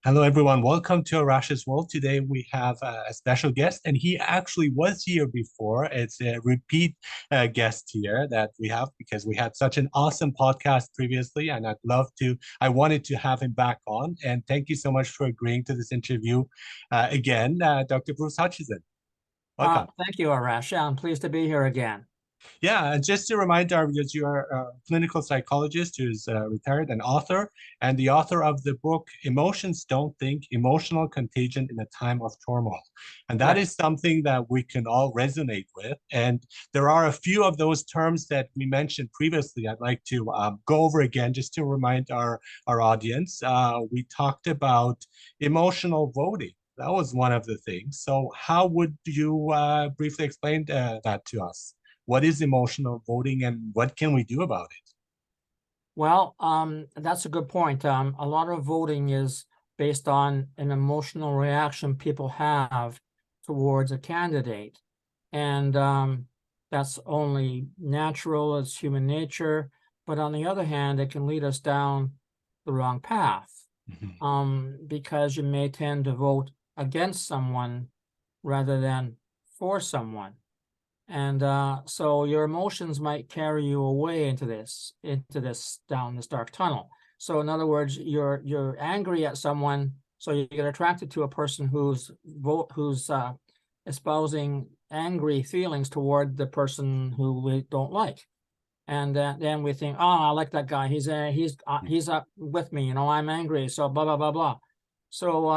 Hello, everyone. Welcome to Arash's World. Today we have a special guest, and he actually was here before. It's a repeat guest here that we have because we had such an awesome podcast previously, and I wanted to have him back on. And thank you so much for agreeing to this interview again, Dr. Bruce Hutchison. Welcome. Thank you, Arash. Yeah, I'm pleased to be here again. Yeah, and just to remind our viewers, you are a clinical psychologist who's retired, and author, and the author of the book Emotions Don't Think: Emotional Contagion in a Time of Turmoil. And that Right. is something that we can all resonate with. And there are a few of those terms that we mentioned previously. I'd like to go over again just to remind our audience. We talked about emotional voting. That was one of the things. So, how would you briefly explain that to us? What is emotional voting and what can we do about it? Well, that's a good point. A lot of voting is based on an emotional reaction people have towards a candidate. And that's only natural, it's human nature. But on the other hand, it can lead us down the wrong path Mhm. because you may tend to vote against someone rather than for someone. And so your emotions might carry you away into this down this dark tunnel. So in other words, you're angry at someone, so you get attracted to a person who's espousing angry feelings toward the person who we don't like. And then we think, oh, I like that guy. He's up with me. I'm angry. So blah blah blah blah. So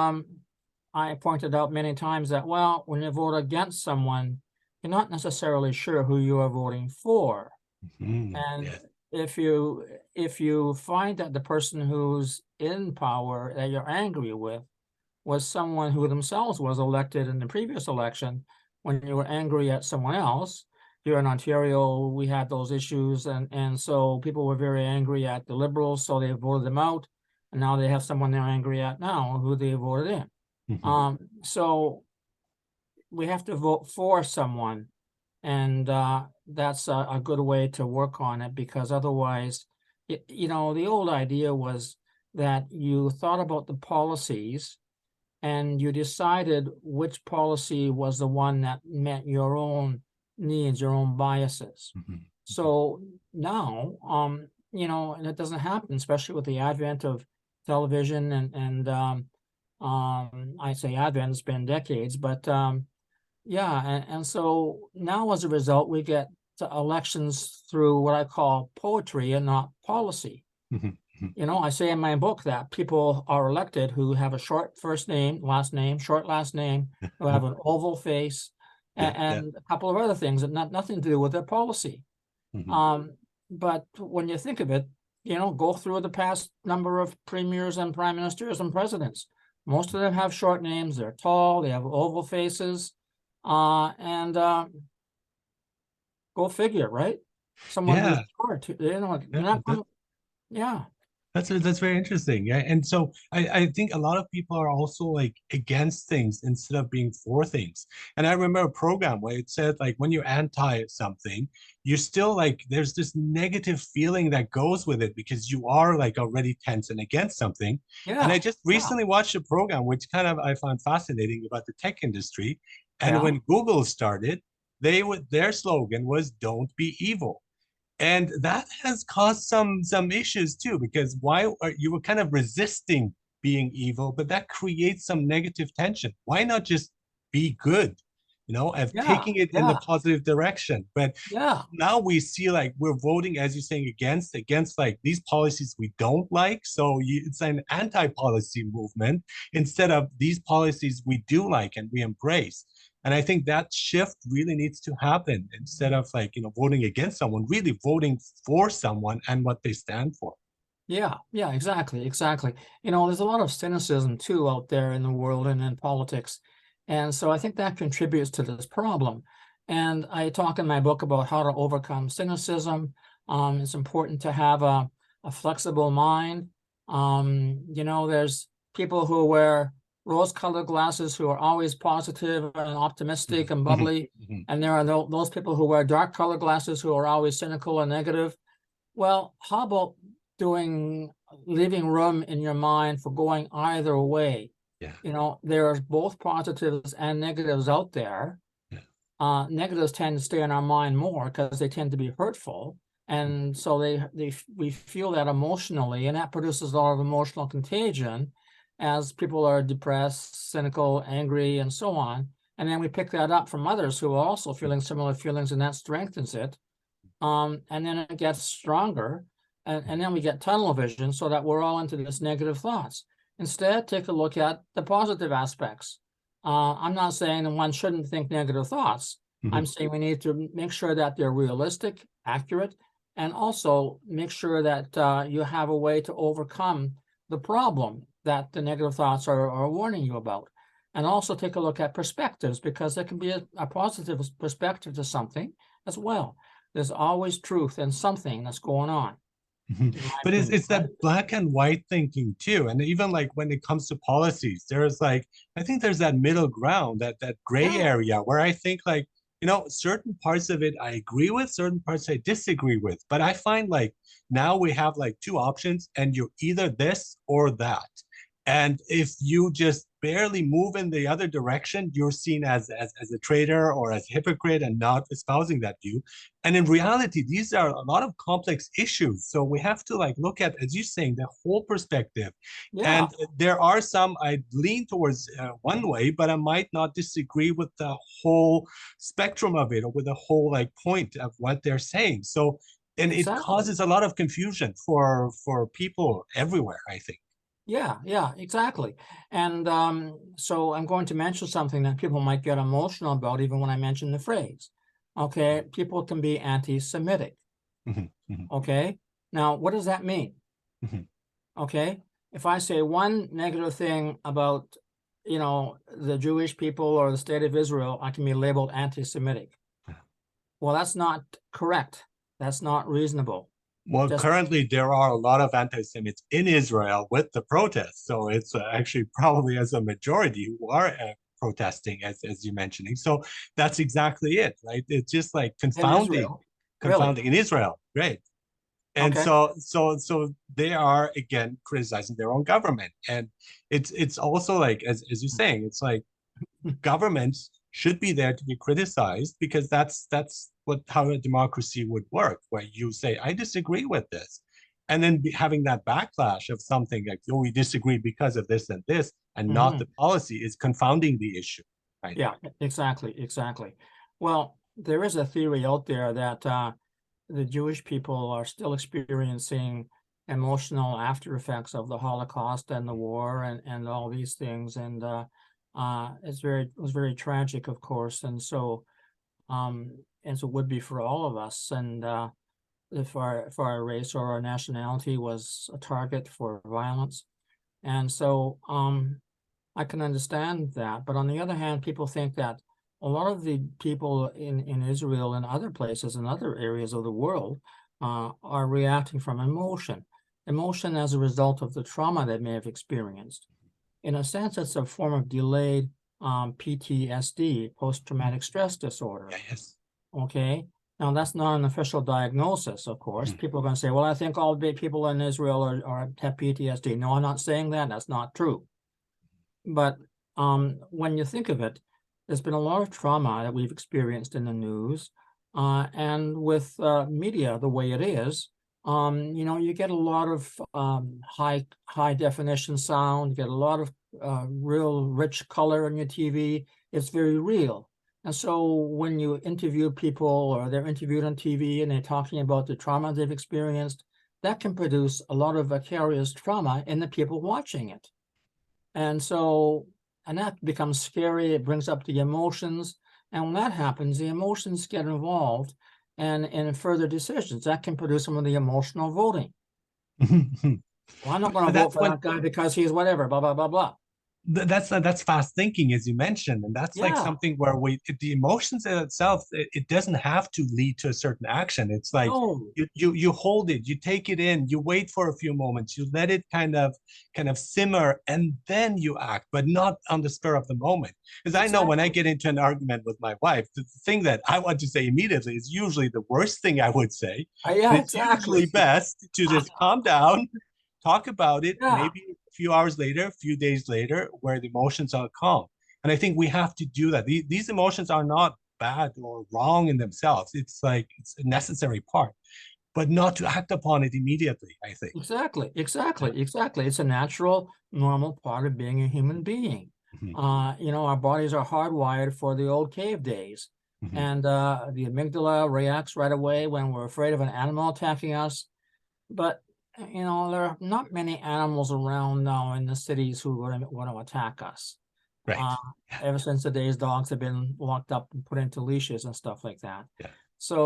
I pointed out many times that, well, when you vote against someone, you're not necessarily sure who you are voting for. And Yes. if you find that the person who's in power that you're angry with was someone who themselves was elected in the previous election, when you were angry at someone else, here in Ontario, we had those issues, and so people were very angry at the Liberals, so they voted them out, and now they have someone they're angry at now who they voted in. Mhm. So we have to vote for someone, and that's a good way to work on it, because otherwise, the old idea was that you thought about the policies and you decided which policy was the one that met your own needs, your own biases. Mhm. So now, and it doesn't happen, especially with the advent of television and I say advent, it's been decades, but yeah, and so now as a result, we get to elections through what I call poetry and not policy. Mhm. Mhm. I say in my book that people are elected who have a short first name, last name, short last name, who have an oval face, Yeah, yeah. and a couple of other things that nothing to do with their policy. Mhm. Um, but when you think of it, go through the past number of premiers and prime ministers and presidents. Most of them have short names. They're tall. They have oval faces, and go figure, right? Someone who's Yeah, short, yeah. you're not gonna, yeah. That's very interesting. Yeah. And so I think a lot of people are also like against things instead of being for things. And I remember a program where it said like when you're anti something, you're still like there's this negative feeling that goes with it because you are like already tense and against something. And Yeah, I just yeah, recently watched a program which kind of I found fascinating about the tech industry. And yeah, when Google started, their slogan was "Don't be evil." And that has caused some issues too, because why are you were kind of resisting being evil, but that creates some negative tension. Why not just be good, of yeah, taking it in the yeah, positive direction? But yeah, now we see like we're voting, as you're saying, against like these policies we don't like. So it's an anti-policy movement instead of these policies we do like and we embrace. And I think that shift really needs to happen instead of like, voting against someone, really voting for someone and what they stand for. yeah, yeah, exactly, exactly. There's a lot of cynicism too out there in the world and in politics. And so I think that contributes to this problem. And I talk in my book about how to overcome cynicism. It's important to have a flexible mind. There's people who wear rose-colored glasses who are always positive and optimistic and Mhm, bubbly. mhm, And there are those people who wear dark-colored glasses who are always cynical and negative. Well, how about doing leaving room in your mind for going either way. Yeah. There are both positives and negatives out there. Yeah. Negatives tend to stay in our mind more because they tend to be hurtful. And so we feel that emotionally, and that produces a lot of emotional contagion as people are depressed, cynical, angry, and so on. And then we pick that up from others who are also feeling similar feelings, and that strengthens it. And then it gets stronger, and then we get tunnel vision, so that we're all into this negative thoughts. Instead, take a look at the positive aspects. I'm not saying that one shouldn't think negative thoughts. Mhm. I'm saying we need to make sure that they're realistic, accurate, and also make sure that you have a way to overcome the problem that the negative thoughts are warning you about. And also take a look at perspectives, because there can be a positive perspective to something as well. There's always truth in something that's going on, Mhm. in my But it's opinion, it's right? that black and white thinking too. And even like when it comes to policies, there's like I think there's that middle ground, that gray Yeah, area where I think like, certain parts of it I agree with, certain parts I disagree with. But I find like now we have like two options and you're either this or that. And if you just barely move in the other direction, you're seen as a traitor or as a hypocrite and not espousing that view. And in reality, these are a lot of complex issues. So we have to like look at, as you're saying, the whole perspective. yeah, And there are some I lean towards one way, but I might not disagree with the whole spectrum of it or with the whole like point of what they're saying. So, and it exactly. causes a lot of confusion for people everywhere, I think. Yeah, exactly. And so I'm going to mention something that people might get emotional about, even when I mention the phrase. Okay, people can be anti-Semitic. Mhm, mhm, Okay, now what does that mean? mhm. Okay, if I say one negative thing about, the Jewish people or the state of Israel, I can be labeled anti-Semitic. Well, that's not correct. That's not reasonable. Well, Just currently there are a lot of anti-Semites in Israel with the protests, so it's actually probably as a majority who are protesting, as you're mentioning. So that's exactly it, right? It's just like in confounding, Israel, really. confounding in Israel, right? And Okay. so they are again criticizing their own government, and it's also like as you're saying, it's like governments should be there to be criticized because that's what how a democracy would work, where you say I disagree with this, and then having that backlash of something like oh we disagree because of this and this and not Mhm. the policy is confounding the issue, I Yeah, think. exactly. Well, there is a theory out there that the Jewish people are still experiencing emotional after effects of the Holocaust and the war and all these things. And it was very tragic, of course. And so it would be for all of us. And if our race or our nationality was a target for violence. And so I can understand that. But on the other hand, people think that a lot of the people in Israel and other places and other areas of the world are reacting from emotion as a result of the trauma they may have experienced. In a sense, it's a form of delayed PTSD, post-traumatic stress disorder. Yeah, yes. Okay. Now, that's not an official diagnosis, of course. People are going to say, well, I think all people in Israel have PTSD. No, I'm not saying that. That's not true. But when you think of it, there's been a lot of trauma that we've experienced in the news, and with media the way it is, you get a lot of high definition sound. You get a lot of real rich color on your TV. It's very real. And so when you interview people or they're interviewed on TV and they're talking about the trauma they've experienced, that can produce a lot of vicarious trauma in the people watching it. And so, and that becomes scary. It brings up the emotions. And when that happens, the emotions get involved and in further decisions. That can produce some of the emotional voting. Well, I'm not going to But vote that's for when that guy because he's whatever, blah, blah, blah, blah. that's fast thinking, as you mentioned, and that's like Yeah. something where the emotions in itself, it doesn't have to lead to a certain action. It's like No, you hold it, you take it in, you wait for a few moments, you let it kind of simmer, and then you act, but not on the spur of the moment. Because I know when I exactly. get into an argument with my wife, the thing that I want to say immediately is usually the worst thing I would say, and Yeah, it's usually exactly. best to just calm down, talk about it Yeah, maybe a few hours later, a few days later, where the emotions are calm. And I think we have to do that. These emotions are not bad or wrong in themselves. It's like it's a necessary part, but not to act upon it immediately, I think. exactly, Yeah. exactly, exactly. It's a natural, normal part of being a human being. Mhm. Our bodies are hardwired for the old cave days. Mhm. And the amygdala reacts right away when we're afraid of an animal attacking us. But, there are not many animals around now in the cities who want to attack us. Right. Uh, Yeah. Ever since the days dogs have been locked up and put into leashes and stuff like that. Yeah. So,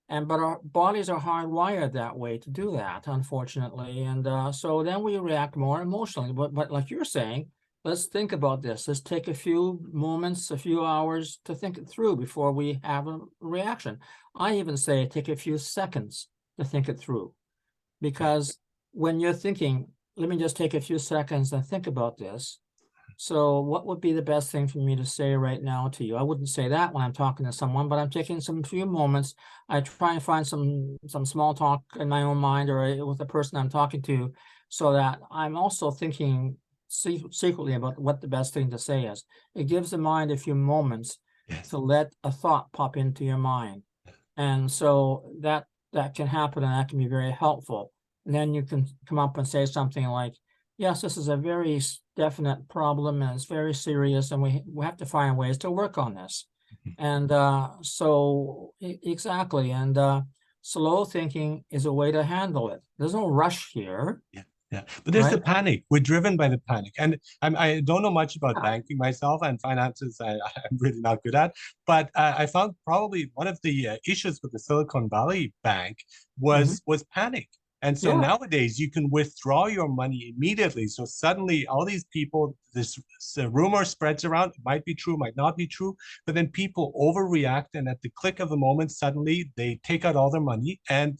but our bodies are hardwired that way to do that, unfortunately. And so then we react more emotionally. But like you're saying, let's think about this. Let's take a few moments, a few hours to think it through before we have a reaction. I even say take a few seconds to think it through. Right. Because when you're thinking, let me just take a few seconds and think about this. So what would be the best thing for me to say right now to you? I wouldn't say that when I'm talking to someone, but I'm taking some few moments. I try and find some small talk in my own mind or with the person I'm talking to, so that I'm also thinking secretly about what the best thing to say is. It gives the mind a few moments Yes. to let a thought pop into your mind. And so that can happen and that can be very helpful. And then you can come up and say something like, yes, this is a very definite problem and it's very serious, and we have to find ways to work on this. And exactly. And slow thinking is a way to handle it. There's no rush here, Yeah. Yeah. But there's the right? panic. We're driven by the panic. And I don't know much about Yeah. banking myself, and finances I'm really not good at. But I found probably one of the issues with the Silicon Valley Bank Mhm. was panic. And so Yeah, nowadays you can withdraw your money immediately. So suddenly all these people, this rumor spreads around. It might be true, might not be true, but then people overreact, and at the click of a moment, suddenly they take out all their money and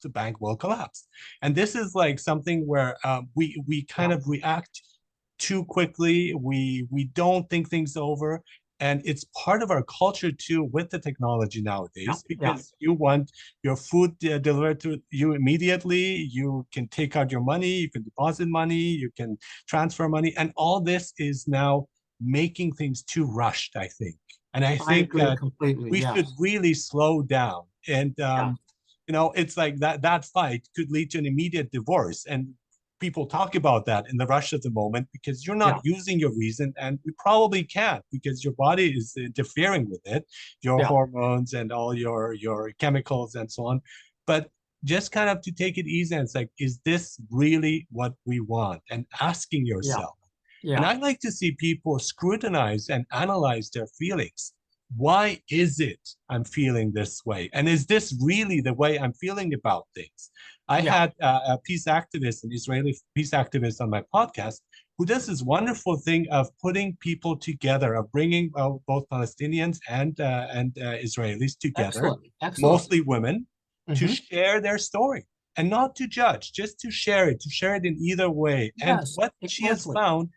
the bank will collapse. And this is like something where we kind yeah, of react too quickly. We don't think things over, and it's part of our culture too with the technology yeah, nowadays, yeah, because you want your food delivered to you immediately. You can take out your money, you can deposit money, you can transfer money, and all this is now making things too rushed, I think. And I I think agree completely. we should Yes. really slow down. And Yeah, it's like that fight could lead to an immediate divorce. And people talk about that in the rush of the moment because you're not yeah, using your reason, and you probably can't because your body is interfering with it, your yeah, hormones and all your chemicals and so on. But just kind of to take it easy, and it's like, is this really what we want? And asking yeah, yourself. And yeah, I like to see people scrutinize and analyze their feelings. Why is it I'm feeling this way? And is this really the way I'm feeling about things? I yeah. had a peace activist, an Israeli peace activist on my podcast, who does this wonderful thing of putting people together, of bringing both Palestinians and Israelis together, Excellent, excellent. mostly women, to Hmm. share their story and not to judge, just to share it in either way. And Yes, what she has exactly. found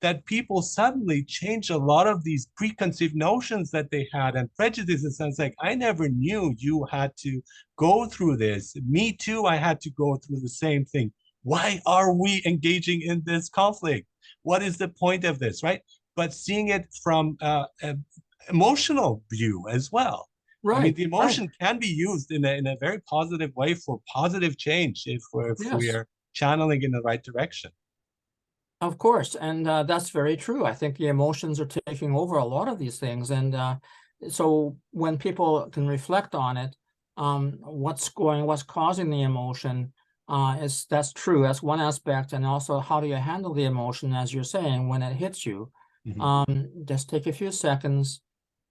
that people suddenly change a lot of these preconceived notions that they had and prejudices. And it's like, I never knew you had to go through this. Me too, I had to go through the same thing. Why are we engaging in this conflict? What is the point of this, right? But seeing it from an emotional view as well. I mean, Right, the right. emotion can be used in a very positive way for positive change if Yes, we're channeling in the right direction. of course. And that's very true. I think the emotions are taking over a lot of these things. And so when people can reflect on it, what's causing the emotion, that's true. That's one aspect. And also, how do you handle the emotion, as you're saying, when it hits you? Mhm. Just take a few seconds,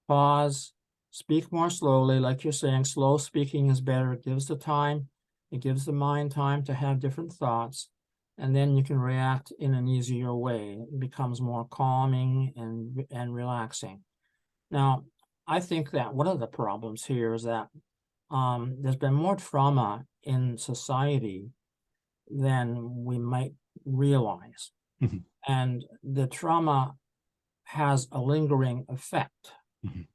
pause, speak more slowly. Like you're saying, slow speaking is better. It gives the mind time to have different thoughts, and then you can react in an easier way. It becomes more calming and relaxing. Now, I think that one of the problems here is that there's been more trauma in society than we might realize. Mhm. And the trauma has a lingering effect. Mhm.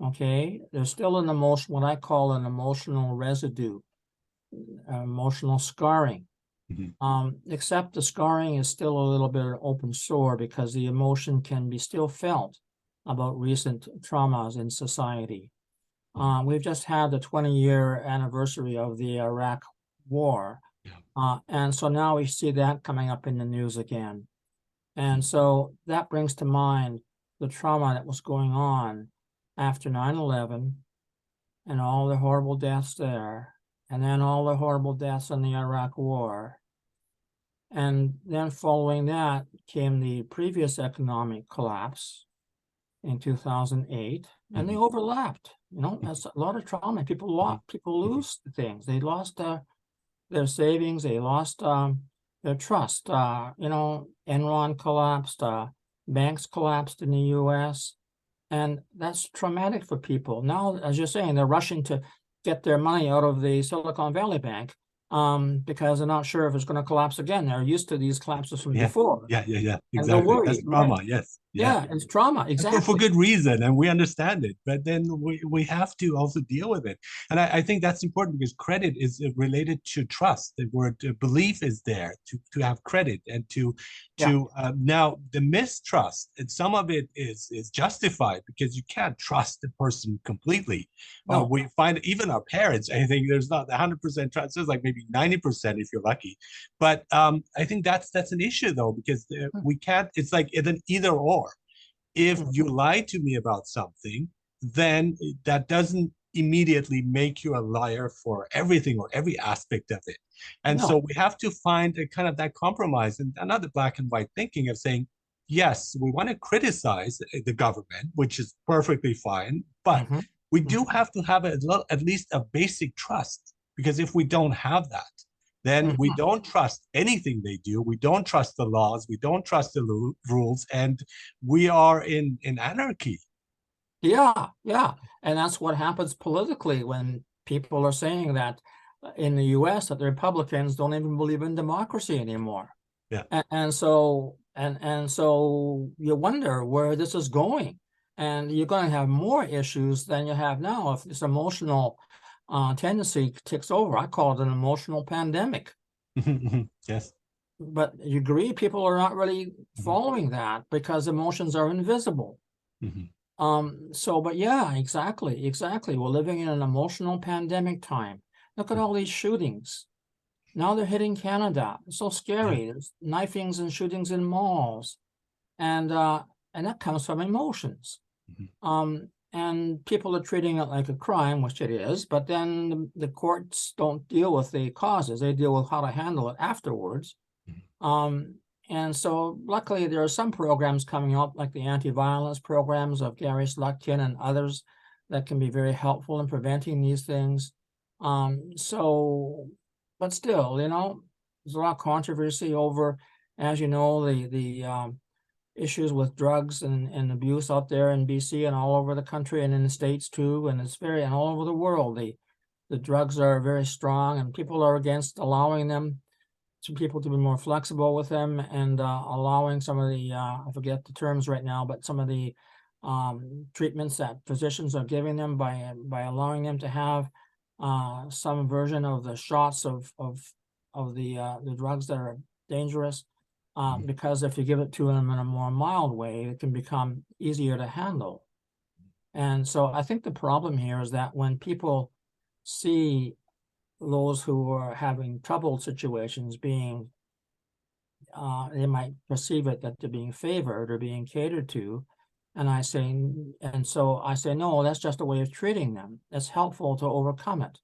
Okay, there's still an emotion, what I call an emotional residue, emotional scarring. Except the scarring is still a little bit of an open sore because the emotion can be still felt about recent traumas in society. We've just had the 20-year anniversary of the Iraq War. And so now we see that coming up in the news again. And so that brings to mind the trauma that was going on after 9/11 and all the horrible deaths there, and then all the horrible deaths in the Iraq War. And then following that came the previous economic collapse in 2008, and they overlapped. That's a lot of trauma. People lose things. They lost their savings. They lost their trust. Enron collapsed. Banks collapsed in the U.S. And that's traumatic for people. Now, as you're saying, they're rushing to get their money out of the Silicon Valley Bank because they're not sure if it's going to collapse again. They're used to these collapses from before. Yeah. And they're Exactly. That's worried, trauma. right? Yes. Yeah, it's trauma, And exactly. for good reason, and we understand it. But then we have to also deal with it. And I think that's important because credit is related to trust. The word belief is there to have credit and to now the mistrust. And some of it is justified because you can't trust the person completely. No. We find even our parents. I think there's not 100% trust. There's like maybe 90% if you're lucky. But I think that's an issue though because we can't. It's like it's an either or. If you lie to me about something, then that doesn't immediately make you a liar for everything or every aspect of it. And so we have to find a kind of that compromise and another black and white thinking of saying, yes, we want to criticize the government, which is perfectly fine, but we do have to have at least a basic trust because if we don't have that, then we don't trust anything they do. We don't trust the laws. We don't trust the rules, and we are in anarchy. Yeah. And that's what happens politically when people are saying that in the US that the Republicans don't even believe in democracy anymore. Yeah. And so you wonder where this is going. And you're going to have more issues than you have now if this emotional tendency takes over. I call it an emotional pandemic. Yes. But you agree, people are not really following that because emotions are invisible. But yeah, exactly. We're living in an emotional pandemic time. Look at all these shootings. Now they're hitting Canada. It's so scary. There's knifings and shootings in malls. And that comes from emotions. And people are treating it like a crime, which it is, but then the courts don't deal with the causes. They deal with how to handle it afterwards. And so luckily there are some programs coming up like the anti-violence programs of Gary Slutkin and others that can be very helpful in preventing these things. But still, there's a lot of controversy over, as you know, the issues with drugs and abuse out there in BC and all over the country and in the States too. And and all over the world, the drugs are very strong and people are against allowing them people to be more flexible with them and allowing some of the, I forget the terms right now, but some of the treatments that physicians are giving them by allowing them to have some version of the shots of the drugs that are dangerous. Because if you give it to them in a more mild way, it can become easier to handle. And so I think the problem here is that when people see those who are having troubled situations being, they might perceive it that they're being favored or being catered to. And so I say, no, that's just a way of treating them. It's helpful to overcome it.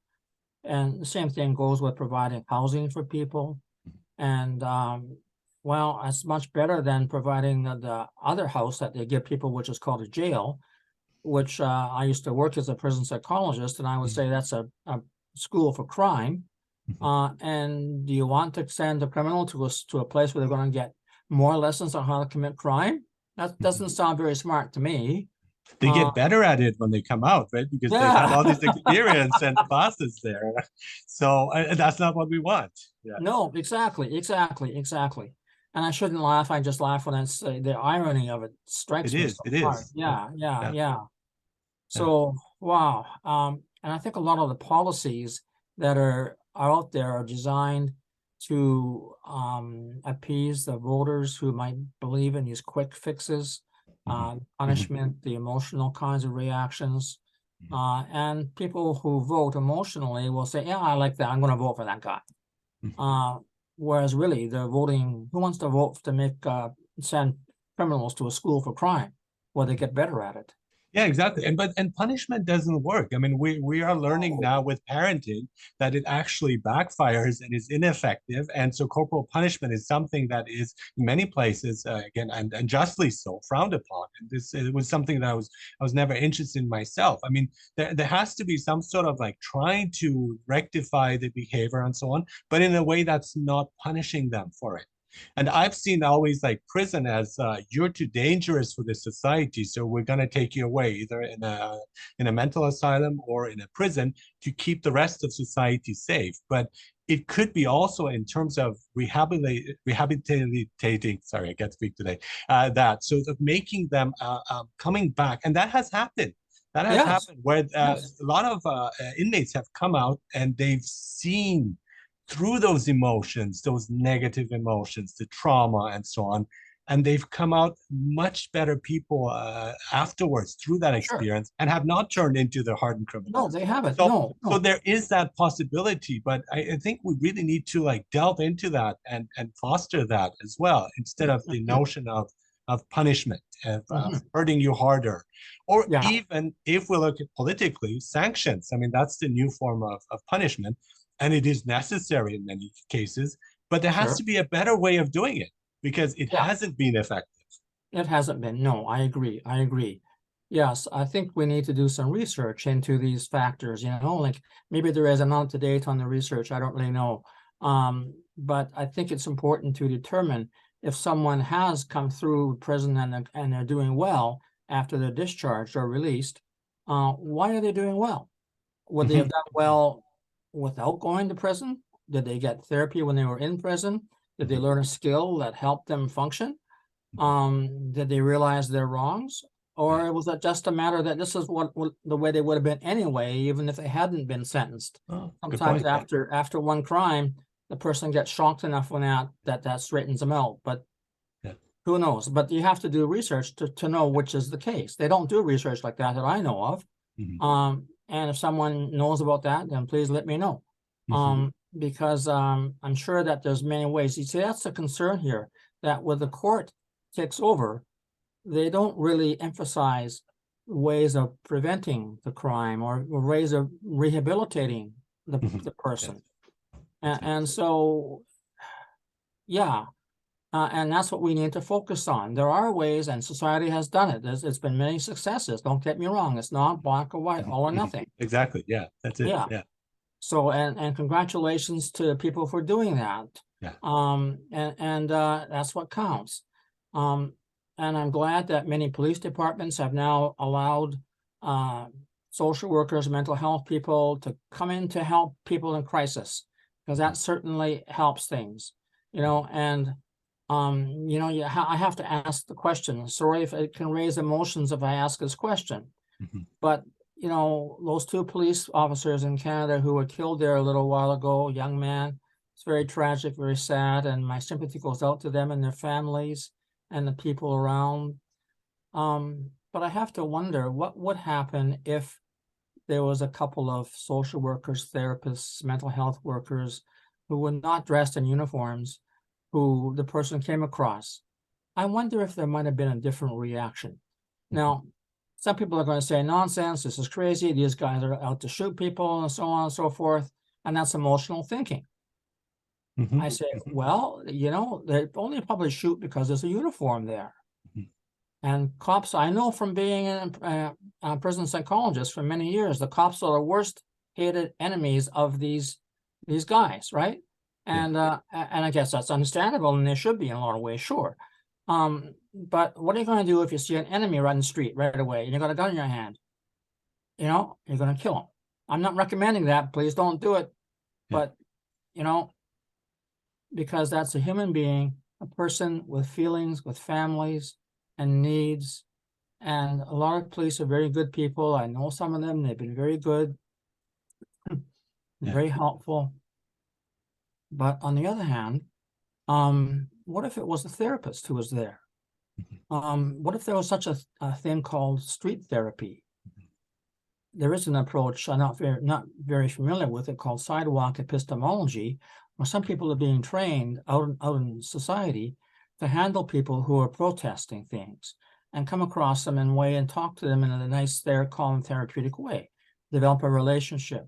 And the same thing goes with providing housing for people. And well, it's much better than providing the other house that they give people, which is called a jail, which I used to work as a prison psychologist, and I would say that's a school for crime. And do you want to send a criminal to a place where they're going to get more lessons on how to commit crime? That doesn't sound very smart to me. They get better at it when they come out, right? Because they have all this experience and classes there. So that's not what we want. Yeah. No, exactly. And I shouldn't laugh. I just laugh when I say the irony of it strikes me so hard. Yeah. So, wow. And I think a lot of the policies that are out there are designed to appease the voters who might believe in these quick fixes, punishment, the emotional kinds of reactions. And people who vote emotionally will say, yeah, I like that. I'm going to vote for that guy. Whereas really they're voting, who wants to vote to make send criminals to a school for crime where they get better at it? Yeah, exactly. And punishment doesn't work. I mean, we are learning now with parenting that it actually backfires and is ineffective. And so corporal punishment is something that is in many places again and justly so frowned upon. And this it was something that I was never interested in myself. I mean, there has to be some sort of like trying to rectify the behavior and so on, but in a way that's not punishing them for it. And I've seen always like prison as you're too dangerous for the society, so we're gonna take you away either in a mental asylum or in a prison to keep the rest of society safe. But it could be also in terms of rehabilitating. Sorry, I can't speak today. That so of making them coming back, and that has happened. That has Yes, happened where yes, a lot of inmates have come out and they've seen through those emotions, those negative emotions, the trauma, and so on. And they've come out much better people afterwards through that sure. experience and have not turned into the hardened No, criminals. they haven't. So, No, so no. there is that possibility, but I think we really need to like delve into that and foster that as well, instead of the notion of punishment, of Mhm. hurting you harder, or Yeah, even if we look at politically, sanctions. I mean, that's the new form of punishment and it is necessary in many cases, but there has sure. to be a better way of doing it because it Yeah, hasn't been effective. it hasn't been. No, I agree. I agree. Yes, I think we need to do some research into these factors, like maybe there is an up to date on the research. I don't really know. But I think it's important to determine if someone has come through prison and they're doing well after they're discharged or released, why are they doing well? Would they have Mhm. done well without going to prison? Did they get therapy when they were in prison? Did they Mhm. learn a skill that helped them function? Did they realize their wrongs? Yeah. Or was it just a matter that this is what the way they would have been anyway, even if they hadn't been sentenced? Oh, good Sometimes point. Yeah. after one crime, the person gets shocked enough when that straightens them out. But Yeah. who knows? But you have to do research to know which is the case. They don't do research like that I know of. Mhm. And if someone knows about that, then please let me know. Mhm. Because I'm sure that there's many ways. You see, that's the concern here, that with the court takes over, they don't really emphasize ways of preventing the crime or ways of rehabilitating Mhm. the Yes. person. Exactly. And so, yeah, and that's what we need to focus on. There are ways, and society has done it. It's been many successes. Don't get me wrong. It's not black or white, Mhm. all or Mhm. nothing. Exactly. Yeah. That's it. Yeah. Yeah. So, and congratulations to people for doing that. Yeah. And that's what counts. Um, and I'm glad that many police departments have now allowed uh, social workers, mental health people to come in to help people in crisis, because Mhm. that certainly helps things, and I have to ask the question. Sorry if it can raise emotions if I ask this question, Mhm. but those two police officers in Canada who were killed there a little while ago, young man, it's very tragic, very sad, and my sympathy goes out to them and their families and the people around. But I have to wonder what would happen if there was a couple of social workers, therapists, mental health workers who were not dressed in uniforms, who the person came across. I wonder if there might have been a different reaction. Mhm. Now, some people are going to say, nonsense, this is crazy, these guys are out to shoot people, and so on and so forth. And that's emotional thinking. I Mhm. say, Mhm. well, they only probably shoot because there's a uniform there. Mhm. And cops, I know from being a prison psychologist for many years, the cops are the worst hated enemies of these guys, right? Yeah. And I guess that's understandable, and they should be in a lot of ways, sure. But what are you going to do if you see an enemy right in the street right away and you got a gun in your hand? You're going to kill him. I'm not recommending that. Please don't do it. Yeah. But you know, because that's a human being, a person with feelings, with families and needs. And a lot of police are very good people. I know some of them, they've been very good, Yeah. very helpful. But on the other hand, what if it was a therapist who was there? What if there was such a thing called street therapy? There is an approach I'm not very familiar with it called sidewalk epistemology, where some people are being trained out in society to handle people who are protesting things and come across them in a way and talk to them in a nice, calm, therapeutic way. Develop a relationship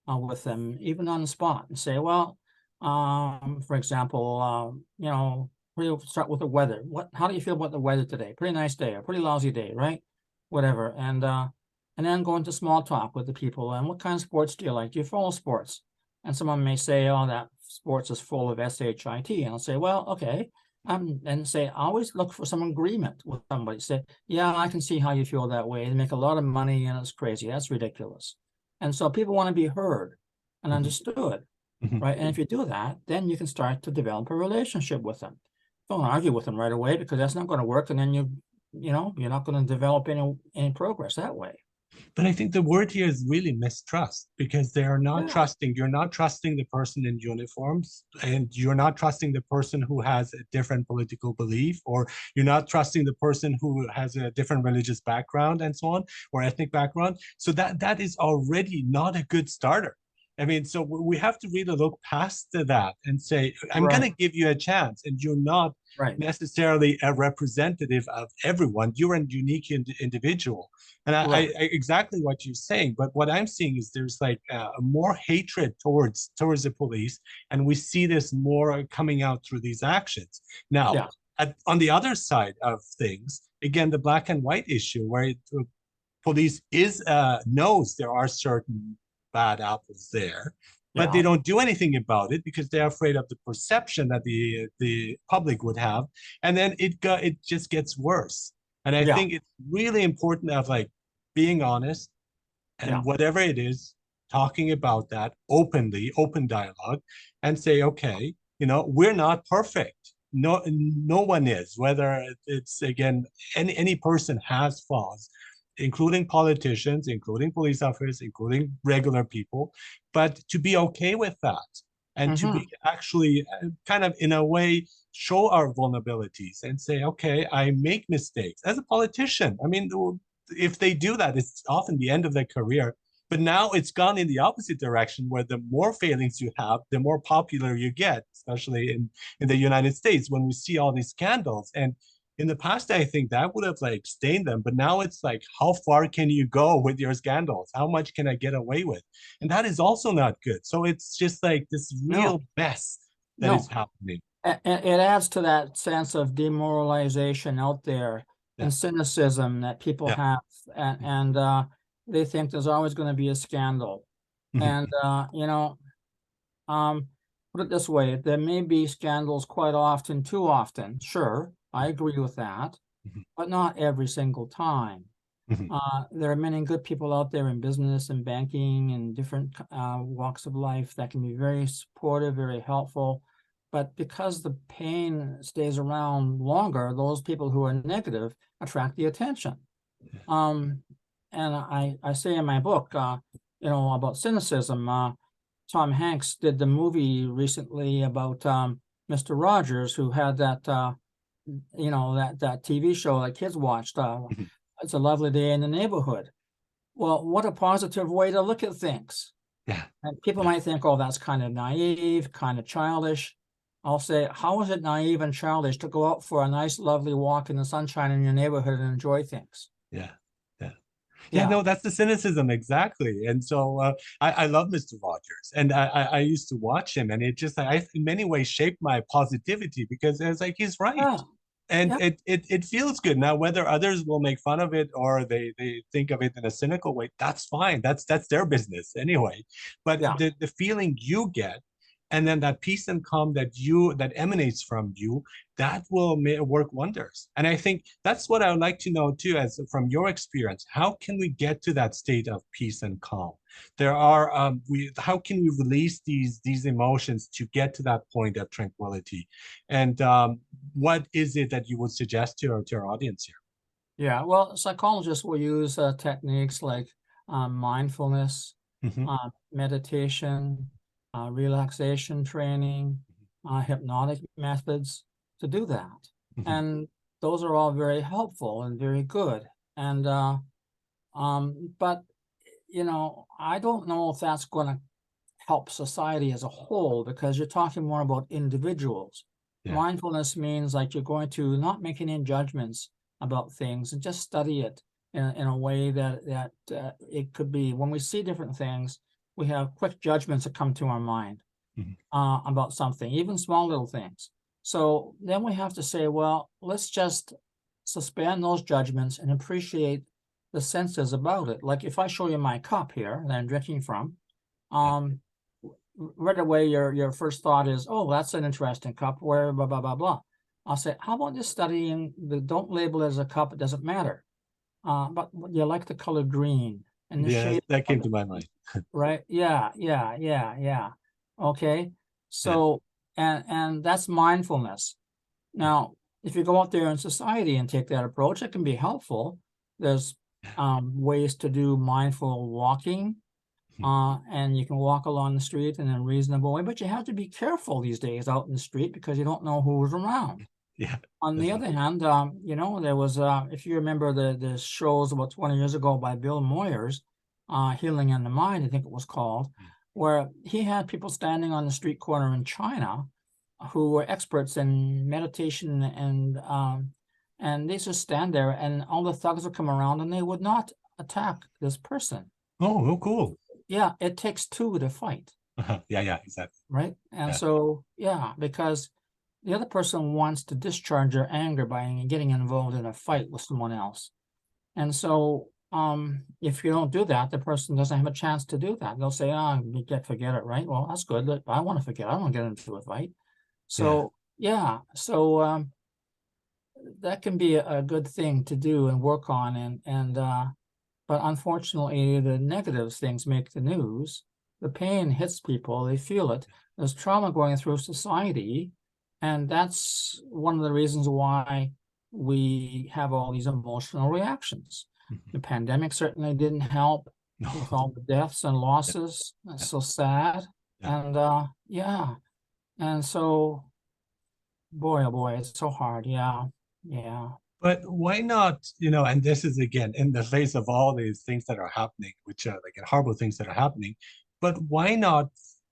with them, even on the spot, and say, well, for example, we'll start with the weather. How do you feel about the weather today? Pretty nice day, or pretty lousy day, right? Whatever. And then go into small talk with the people. And what kind of sports do you like? Do you follow sports? And someone may say, oh, that sports is full of shit. And I'll say, well, okay. And say, always look for some agreement with somebody. Say, yeah, I can see how you feel that way. They make a lot of money and it's crazy. That's ridiculous. And so people want to be heard and understood, right? And if you do that, then you can start to develop a relationship with them. Don't argue with them right away, because that's not going to work. And then you're not going to develop any progress that way. But I think the word here is really mistrust, because they are not trusting. You're not trusting the person in uniforms, and you're not trusting the person who has a different political belief, or you're not trusting the person who has a different religious background and so on, or ethnic background. So that is already not a good starter. I mean, so we have to really look past that and say, I'm going to give you a chance, and you're not necessarily a representative of everyone. You're a unique individual. And I exactly what you're saying. But what I'm seeing is there's like more hatred towards the police, and we see this more coming out through these actions. Now, on the other side of things, again, the black and white issue, where police knows there are certain bad apples there, but they don't do anything about it because they're afraid of the perception that the public would have, and then it just gets worse. And I think it's really important of like being honest, and whatever it is, talking about that openly, open dialogue, and say, okay, we're not perfect. No one is. Whether it's, again, any person has flaws, including politicians, including police officers, including regular people, but to be okay with that, and to be actually kind of in a way show our vulnerabilities and say, okay, I make mistakes as a politician. I mean, if they do that, it's often the end of their career. But now it's gone in the opposite direction, where the more failings you have, the more popular you get, especially in the United States, when we see all these scandals. And in the past, I think that would have like stained them, but now it's like, how far can you go with your scandals? How much can I get away with? And that is also not good. So it's just like this real mess that is happening. It adds to that sense of demoralization out there and cynicism that people have, and they think there's always going to be a scandal. And put it this way, there may be scandals quite often, too often. Sure, I agree with that, but not every single time. There are many good people out there in business and banking and different walks of life that can be very supportive, very helpful. But because the pain stays around longer, those people who are negative attract the attention. And I say in my book, about cynicism, Tom Hanks did the movie recently about Mr. Rogers, who had that, that TV show that kids watched. It's a Lovely Day in the Neighborhood. Well, what a positive way to look at things. And people might think, oh, that's kind of naive, kind of childish. I'll say, how is it naive and childish to go out for a nice, lovely walk in the sunshine in your neighborhood and enjoy things? No, that's the cynicism, exactly. And so I love Mr. Rogers, and I used to watch him, and it just, in many ways shaped my positivity, because it's like, he's right. And it feels good. Now, whether others will make fun of it or they think of it in a cynical way, that's fine. That's their business anyway. But the feeling you get, and then that peace and calm that emanates from you, that will work wonders. And I think that's what I would like to know too, as from your experience. How can we get to that state of peace and calm? How can we release these emotions to get to that point of tranquility? And what is it that you would suggest to our audience here? Yeah, well, psychologists will use techniques like mindfulness, meditation, relaxation training, hypnotic methods to do that. Mhm. And those are all very helpful and very good. And but I don't know if that's going to help society as a whole, because you're talking more about individuals. Yeah. Mindfulness means like you're going to not make any judgments about things and just study it in a way that it could be, when we see different things, we have quick judgments that come to our mind Mhm. about something, even small little things. So then we have to say, well, let's just suspend those judgments and appreciate the senses about it. Like if I show you my cup here that I'm drinking from, Yeah. right away your first thought is, oh, that's an interesting cup, where blah blah blah blah. I'll say, how about just studying don't label it as a cup, it doesn't matter. But you like the color green and the Yes, shade that of came it, to my mind. right? Yeah. Okay. Yeah. So and that's mindfulness. Now, if you go out there in society and take that approach, it can be helpful. There's ways to do mindful walking, Mhm. and you can walk along the street in a reasonable way, but you have to be careful these days out in the street because you don't know who's around. Yeah. On the other Definitely. hand, there was, if you remember the shows about 20 years ago by Bill Moyers, Healing in the Mind, I think it was called, Mm. where he had people standing on the street corner in China who were experts in meditation, and they just stand there and all the thugs would come around and they would not attack this person. Oh, cool. Yeah, it takes two to fight, Yeah, yeah, exactly. right? And Yeah. so, yeah, because the other person wants to discharge their anger by getting involved in a fight with someone else. And so, if you don't do that, the person doesn't have a chance to do that. They'll say, forget it, right? Well, that's good. I want to forget. I don't want to get into a fight. Yeah. So, yeah, so that can be a good thing to do and work on, but unfortunately, the negative things make the news. The pain hits people, they feel it. There's trauma going through society. And that's one of the reasons why we have all these emotional reactions. Mhm. The pandemic certainly didn't help No. with all the deaths and Yeah. losses. That's Yeah. so sad. Yeah. And yeah. And so, boy, oh boy, it's so hard. Yeah. Yeah. But why not, and this is again in the face of all these things that are happening, which are like horrible things that are happening, but why not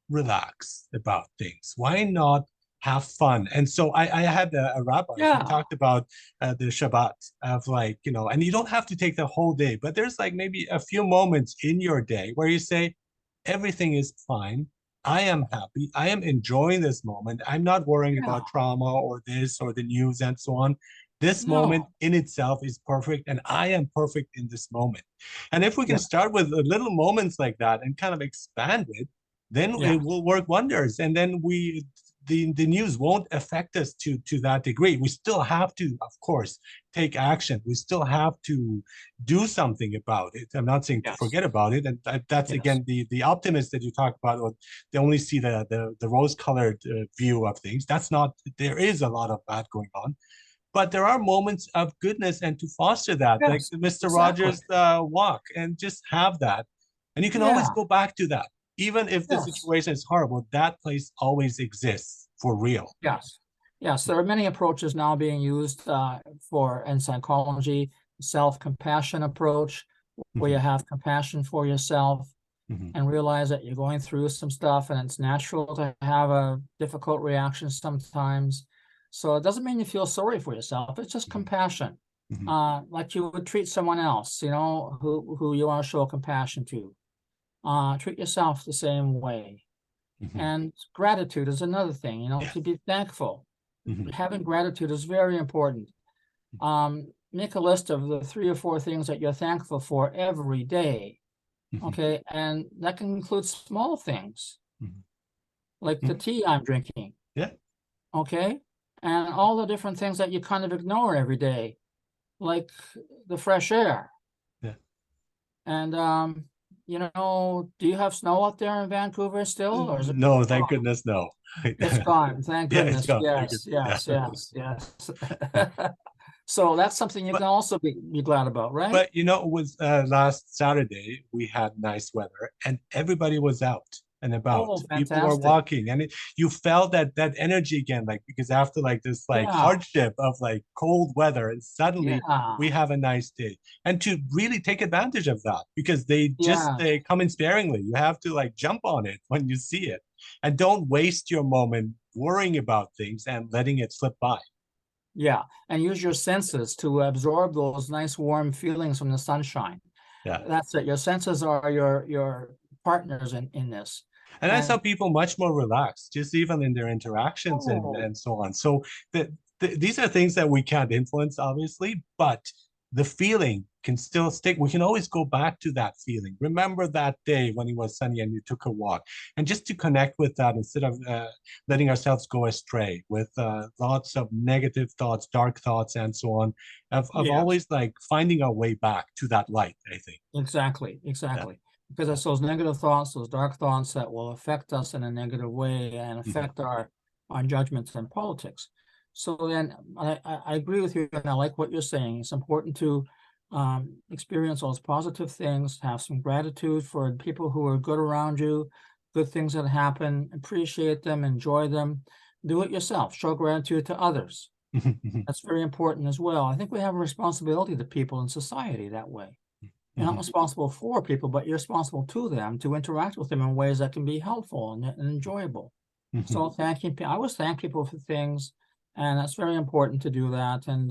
relax about things? Why not have fun? And so I had a rabbi who Yeah. talked about the Shabbat of like, and you don't have to take the whole day, but there's like maybe a few moments in your day where you say, everything is fine. I am happy. I am enjoying this moment. I'm not worrying Yeah. about trauma or this or the news and so on. This moment No. in itself is perfect, and I am perfect in this moment. And if we can Yeah. start with little moments like that and kind of expand it, then Yeah. it will work wonders. And then the news won't affect us to that degree. We still have to, of course, take action. We still have to do something about it. I'm not saying to Yes. forget about it, and that's Yes. again the optimist that you talk about. Or they only see the rose-colored view of things. That's not. There is a lot of bad going on, but there are moments of goodness, and to foster that, like Yes. the Mr. Exactly. Rogers walk, and just have that. And you can always Yeah. go back to that. Even if the Yes. situation is horrible, that place always exists for real. Yes. Yes. There are many approaches now being used for in psychology, self-compassion approach, where Mhm, you have compassion for yourself mhm, and realize that you're going through some stuff and it's natural to have a difficult reaction sometimes. So it doesn't mean you feel sorry for yourself. It's just mhm, compassion. mhm, Like you would treat someone else, who you want to show compassion to. Treat yourself the same way. mhm. And gratitude is another thing, Yeah. to be thankful. Mhm, Having gratitude is very important. Make a list of the 3 or 4 things that you're thankful for every day. mhm, Okay. And that can include small things mhm, like the mhm. tea I'm drinking. Yeah. Okay. And all the different things that you kind of ignore every day, like the fresh air. Yeah. And, do you have snow out there in Vancouver still, or is it No, thank gone? goodness, no. It's gone. Thank Yeah, it's goodness. gone. Thank Yes, goodness. Yeah. yes, yes, yes. So that's something you But can also be glad about, right? but it was last Saturday we had nice weather and everybody was out. and about. Oh, People were fantastic. walking, and you felt that energy again, like because after like this like Yeah, hardship of like cold weather, and suddenly yeah, we have a nice day, and to really take advantage of that because they yes, come in sparingly. You have to like jump on it when you see it, and don't waste your moment worrying about things and letting it slip by. yeah. And use your senses to absorb those nice warm feelings from the sunshine. Yeah. That's it. Your senses are your partners in this. And I saw And people much more relaxed, just even in their interactions oh, and so on. So these are things that we can't influence, obviously, but the feeling can still stick. We can always go back to that feeling. Remember that day when it was sunny and you took a walk, and just to connect with that instead of letting ourselves go astray with lots of negative thoughts, dark thoughts, and so on. Of yes. always like finding our way back to that light. I think. Exactly, Yeah. exactly. Because Yeah. it's those negative thoughts, those dark thoughts that will affect us in a negative way and Mhm. affect our judgments in politics. So then I agree with you and I like what you're saying. It's important to experience those positive things, have some gratitude for people who are good around you, good things that happen, appreciate them, enjoy them. Do it yourself, show gratitude to others. That's very important as well. I think we have a responsibility to people in society that way. You're not Mhm. responsible for people, but you're responsible to them to interact with them in ways that can be helpful and enjoyable. Mhm. So I always thank people for things, and that's very important to do that. And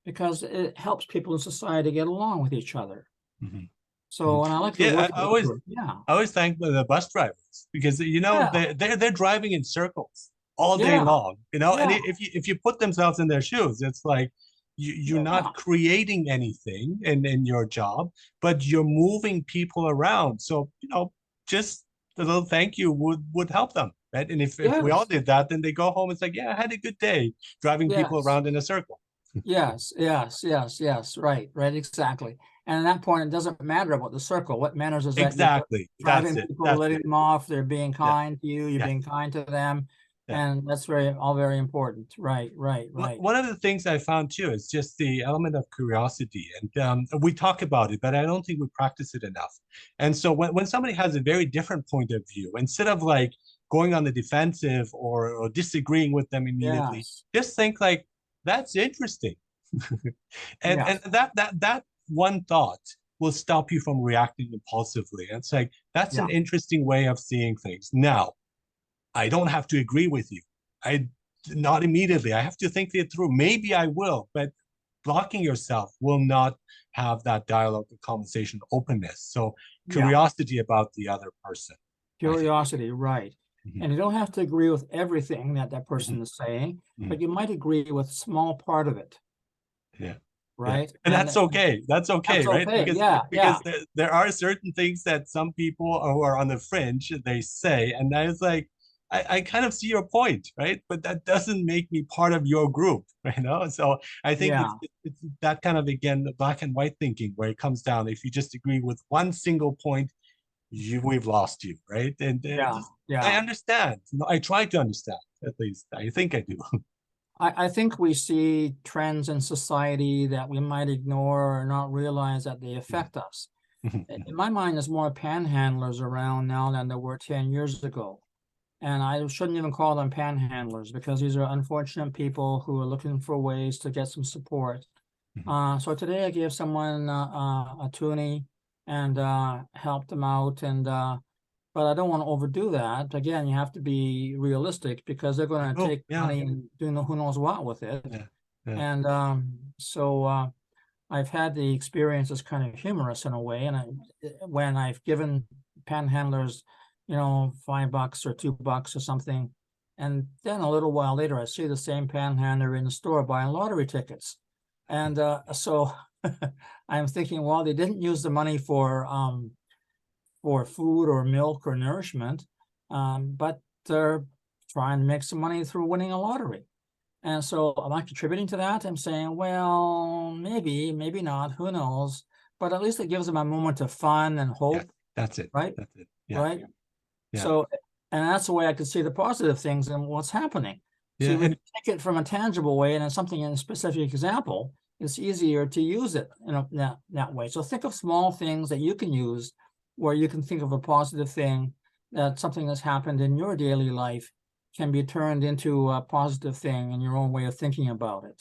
because it helps people in society get along with each other. Mhm. So, Mhm. and I like the Yeah, work you do. Yeah, I always thank the bus drivers because yeah, they're driving in circles all day yeah, long, and yeah, if you put themselves in their shoes, it's like you're yeah, not creating anything in your job, but you're moving people around. So, just a little thank you would help them, right? And if we all yes, did that, then they go home, it's like, yeah, I had a good day driving people yes. around in a circle. Yes, yes, yes, yes, right, right, exactly. And at that point, it doesn't matter about the circle. What matters is that you're Exactly. That's driving it. people, That's letting it. them off, they're being Yeah. kind to you, you're Yeah. being kind to them, Yeah. and that's all very important. Right, right, right. One of the things I found too is just the element of curiosity. And we talk about it, but I don't think we practice it enough. And so when somebody has a very different point of view, instead of like going on the defensive or disagreeing with them immediately, Yes, just think like, that's interesting. And yes, that one thought will stop you from reacting impulsively. And it's like, that's yeah, an interesting way of seeing things. Now, I don't have to agree with you. I not immediately. I have to think it through. Maybe I will, but blocking yourself will not have that dialogue, conversation, openness. So yeah. curiosity about the other person, I think. Curiosity, right. Mhm. And you don't have to agree with everything that that Mhm. person is saying, Mhm. but you might agree with a small part of it, Yeah. Yeah. right? And And that's okay. That's that's okay, right? okay. Yeah, yeah, There are certain things that some people who are on the fringe they say, and I was like, I kind of see your point, right? But that doesn't make me part of your group, So I think yeah, it's that kind of again the black and white thinking where it comes down. If you just agree with one single point, we've lost you, right? And yeah, just I yeah. understand. I try to understand at least. I think I do. I think we see trends in society that we might ignore or not realize that they affect us. In my mind, there's more panhandlers around now than there were 10 years ago. And I shouldn't even call them panhandlers because these are unfortunate people who are looking for ways to get some support. So today I gave someone a toonie and helped them out, and but I don't want to overdo that. Again, you have to be realistic because they're going to Oh take yeah, money and do who knows what with it. yeah, yeah. And so I've had the experience as kind of humorous in a way. And when I've given panhandlers, $5 or $2 or something, and then a little while later, I see the same panhandler in the store buying lottery tickets. And so I'm thinking, well, they didn't use the money for food or milk or nourishment, but they're trying to make some money through winning a lottery. And so am I contributing to that? I'm saying, well, maybe, maybe not, who knows? But at least it gives them a moment of fun and Yes, hope, that's it. right? That's it. Yeah, Right. yeah, So, and that's the way I could see the positive things and what's happening. See, yeah. if you take it from a tangible way and then something in a specific example, it's easier to use it that way. So think of small things that you can use where you can think of a positive thing that something that's happened in your daily life can be turned into a positive thing in your own way of thinking about it.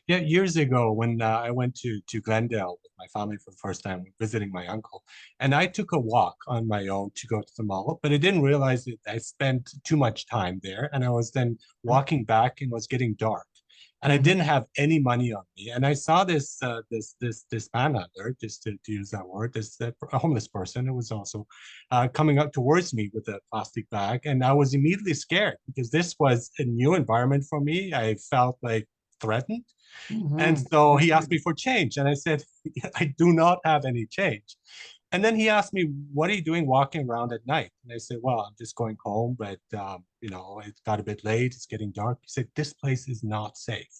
Yeah, years ago when I went to Glendale with my family for the first time, visiting my uncle, and I took a walk on my own to go to the mall, but I didn't realize that I spent too much time there, and I was then walking back and it was getting dark, and I Mhm. didn't have any money on me, and I saw this manhunter, just to use that word, this a homeless person who was also coming up towards me with a plastic bag, and I was immediately scared because this was a new environment for me. I felt like threatened. And Mhm. so he asked Mhm. me for change. And I said, I do not have any change. And then he asked me, what are you doing walking around at night? And I said, well, I'm just going home, but, it got a bit late. It's getting dark. He said, this place is not safe.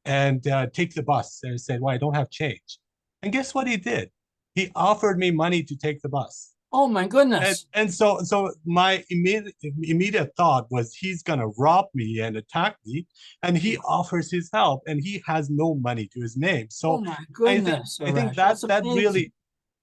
And take the bus. And I said, well, I don't have change. And guess what he did? He offered me money to take the bus. Oh my And goodness. and so my immediate thought was he's gonna rob me and attack me, and he Yeah. offers his help, and he has no money to his name. Oh So my I think goodness, I think Suresh. that That's that really amazing.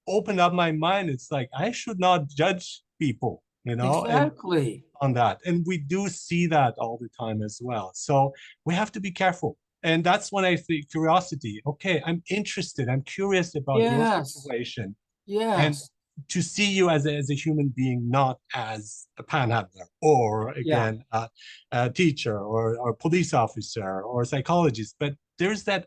opened up my mind. It's like I should not judge people, and Exactly. on that. And we do see that all the time as well. So we have to be careful. And that's when I think curiosity. Okay, I'm interested. I'm curious about your Yes. situation and Yes. to see you as a human being, not as a panhandler or Yeah. again a teacher or police officer or psychologist, but there's that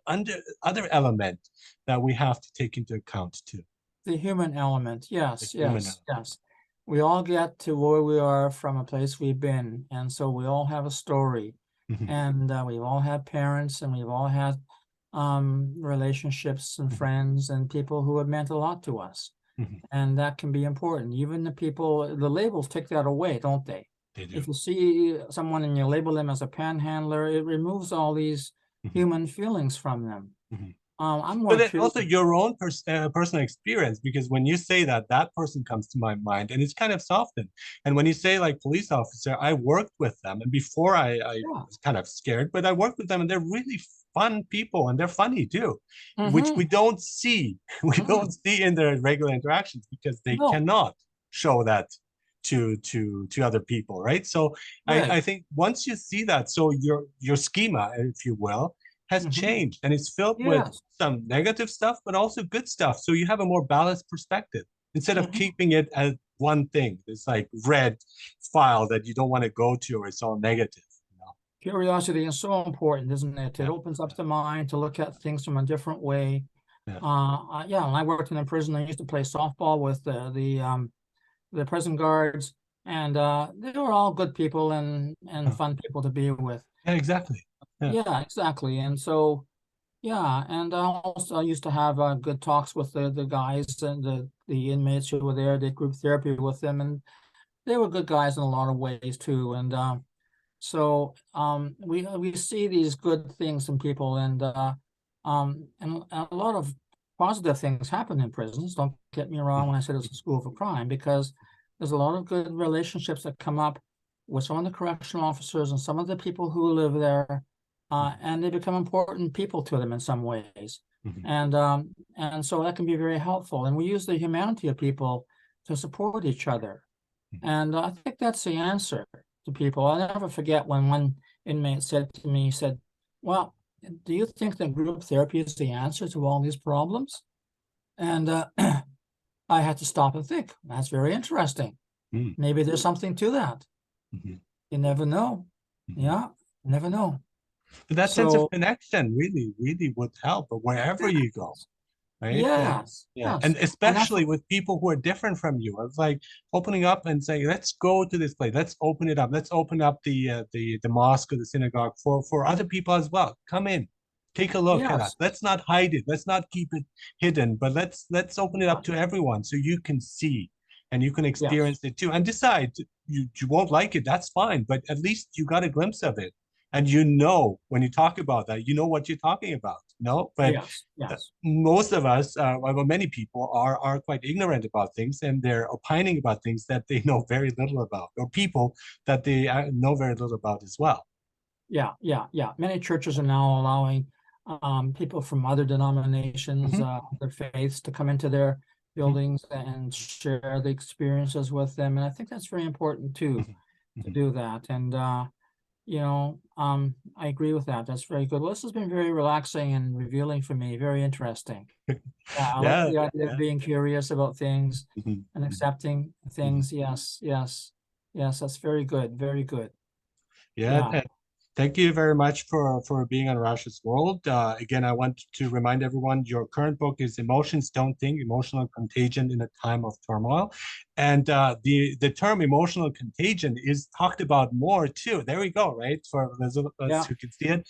other element that we have to take into account too, The human element. the Yes. human Yes. element. Yes. We all get to where we are from a place we've been. And so we all have a story. Mhm, And we've all had parents and we've all had relationships and mhm, friends and people who have meant a lot to us. mhm. And that can be important. Even the people, the labels take that away, don't they? They do. If you see someone and you label them as a panhandler, it removes all these Mhm, human feelings from them. mhm. I'm But more then curious. also your own personal experience, because when you say that, that person comes to my mind, and it's kind of softened. And when you say like police officer, I worked with them, and before I Yeah. was kind of scared, but I worked with them, and they're really fun people, and they're funny too, which Mm-hmm. we don't see. We don't Mm-hmm. see in their regular interactions because they No. cannot show that to other people, right? So I Right. think once you see that, so your schema, if you will, has Mm-hmm. changed and it's filled with Yes. some negative stuff, but also good stuff. So you have a more balanced perspective instead of Mm-hmm. keeping it as one thing. It's like red file that you don't want to go to, or it's all negative. Curiosity is so important, isn't it? It Yeah, opens up the mind to look at things from a different way. yeah, Yeah, when I worked in a prison, I used to play softball with the prison guards, and they were all good people and yeah, fun people to be with. yeah, exactly. Yeah, Yeah, exactly. And so, yeah, and I used to have good talks with the guys and the inmates who were there. Did group therapy with them, and they were good guys in a lot of ways too. And so we see these good things in people, and a lot of positive things happen in prisons. Don't get me wrong mhm, when I said it's a school for crime, because there's a lot of good relationships that come up with some of the correctional officers and some of the people who live there, mhm, and they become important people to them in some ways. mhm, And so that can be very helpful. And we use the humanity of people to support each other. mhm, And I think that's the answer to people. I'll never forget when one inmate said to me, he said, well, do you think that group therapy is the answer to all these problems? And I had to stop and think. That's very interesting. mhm, Maybe there's something to that. mhm, You never know. mhm. Yeah, never know. But that sense of So, connection really, really would help wherever you go. Right? yes, Yeah, yes. and And that's especially with people who are different from you. It's like opening up and saying, "Let's go to this place. Let's open it up. Let's open up the mosque or the synagogue for other people as well. Come in, take a look at us. yes, Let's not hide it. Let's not keep it hidden, but let's open it up to everyone so you can see and you can yes, experience it too and decide you won't like it. That's fine, but at least you got a glimpse of it, and when you talk about that, you know what you're talking about. No, but yes, yes. most of us, well, many people are quite ignorant about things, and they're opining about things that they know very little about, or people that they know very little about as well. Yeah, yeah, yeah. Many churches are now allowing people from other denominations, Mhm. other faiths to come into their buildings and share the experiences with them. And I think that's very important too, to do that. And I agree with that. That's very good. Well, this has been very relaxing and revealing for me. Very interesting. Yeah, I like Yeah, the idea of yeah. being curious about things Mhm, and mhm, accepting mhm. things. Yes, yes, yes. That's very good. Very good. Yeah, Yeah. and thank you very much for being on Rash's World. Again, I want to remind everyone your current book is Emotions Don't Think: Emotional Contagion in a Time of Turmoil, and the term emotional contagion is talked about more too. There we go, right? For those of us Yeah. who can see it,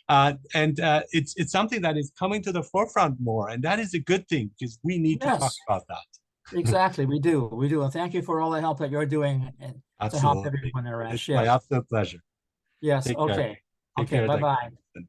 and it's something that is coming to the forefront more, and that is a good thing because we need to talk Yes. about that. Exactly. We do. We do. And thank you for all the help that you're doing to help Absolutely, everyone, it's Arash. my Yes. absolute pleasure. Yes. Take care. Okay. Take Okay. care, Bye-bye. Dr.